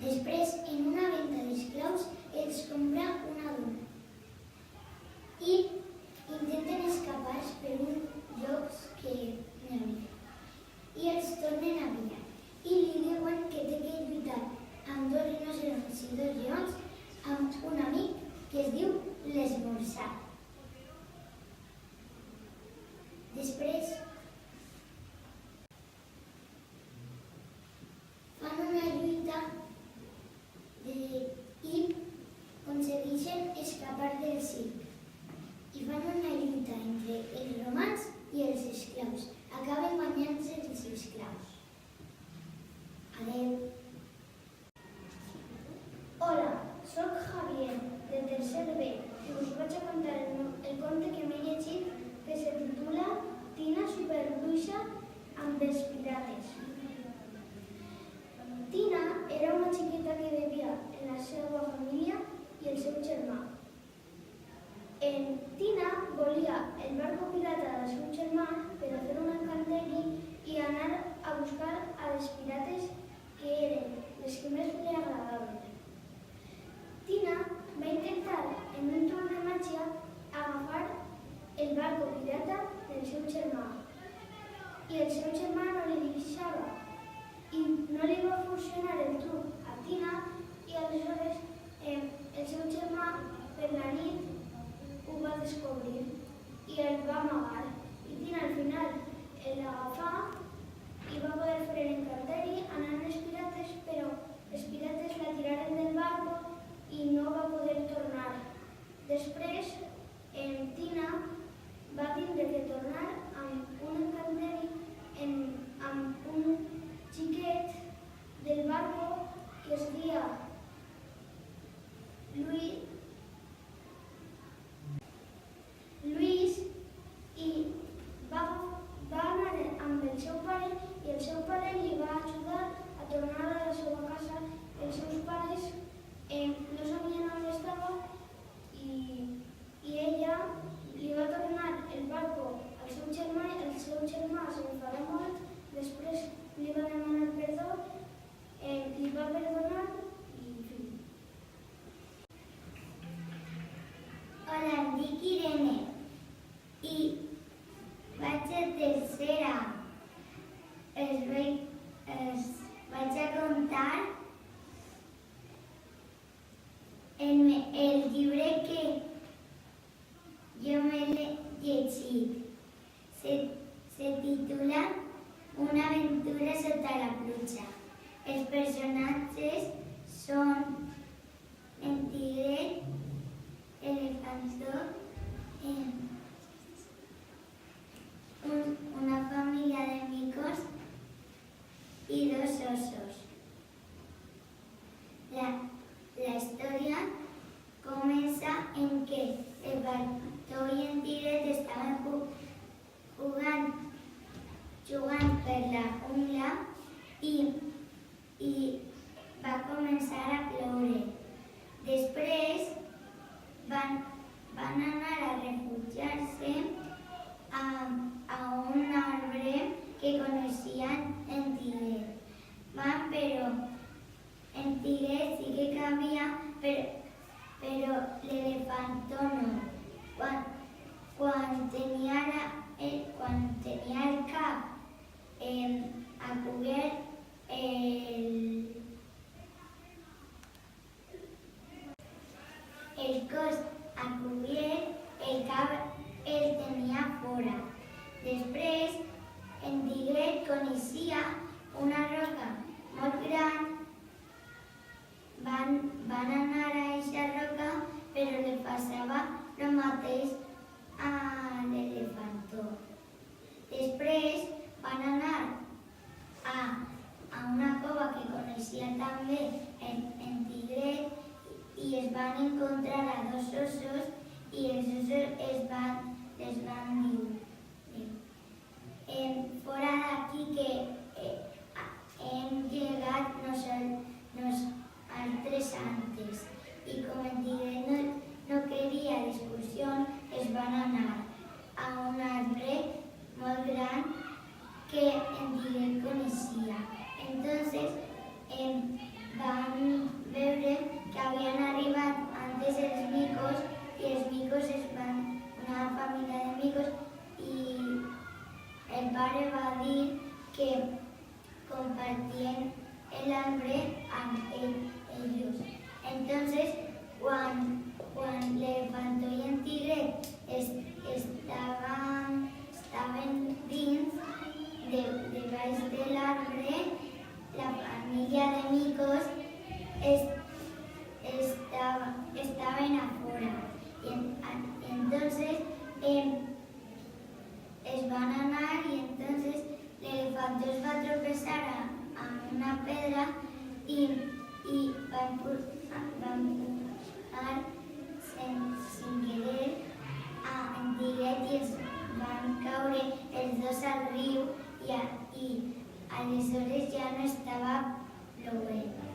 Després, en una venda d'esclaus, els compra una dona i intenten escapar per un lloc que no havia. I els tornen a pillar i li diuen que té que lluitar amb 2 rinoceronts i 2 lleons amb un amic que es diu l'Esmorzar. Després fan una lluita i aconsegueixen escapar del circ. I fan una lluita entre els romans i els esclaus. Acaben guanyant-se els esclaus. Adeu. Hola, soc Javier, de tercer B, i us vaig a contar el conte que m'he llegit que se titula Tina superbruixa amb els pirates. Tina era una xiqueta que vivia en la seva família i el seu germà. Tina volia el barco pirata del seu germà per a fer un encanteri i anar a buscar a les pirates que eren les que més li agradaven. Tina va intentar, en un truc de màgia, agafar el barco pirata del seu germà. I el seu germà no li deixava. I no li va funcionar el truc a Tina i aleshores el seu germà per la nit ho va descobrir i el va amagar. I Tina al final l'agafà i va poder fer l'encanteri anant els pirates, però els pirates la tiraren del barco i no va poder tornar. Després, Tina va tindre que tornar amb un encanteri amb un xiquet del barco que es deia Luis i va anar amb el seu pare i el seu pare li va ajudar a tornar a la seva casa. Els seus pares no sabien on estava i ella li va tornar el barco al seu germà i el seu germà s'enfadà molt. Després li va demanar perdó, li va perdonar i fi. Hola, em dic Irene i vaig a tercera. Els vaig a contar el llibre que jo m'he llegit. Se titula Una aventura sota la pluja. Els personatges són en Tigret, Elefantor, una família de micos i 2 osos. La història comença en que Elefantor i en Tigret estaven jugant per la jungla i va començar a ploure. Després van anar a refugiar-se a un arbre que coneixien en Tigret. Però en Tigret sí que cabia, però l'Elefantor no. Quan tenia el cap a cobert el cos a cobert, el cap el tenia fora. Després, en Tigret coneixia una roca molt gran. Van anar a aquesta roca, però li passava el mateix a l'Elefantor. Després van anar a una cova que coneixia també en Tigret i es van encontrar a 2 ossos i els ossos les van dir fora d'aquí que hem llegat nosaltres antes. I com en Tigret no queria discussió, es van anar a un arbre molt gran que en Tigret coneixia. Entonces van pare va dir que compartien l'hambre amb ells. Entonces, quan l'elefantó i el tigret estaven dins, debaix de l'arbre, la família de micos estaven afuera. Entonces, es van anar y entonces l'elefantó es va tropezar amb una pedra i va empujar sin querer en tigret i es van caure els dos al riu i aleshores ja no estava plovent.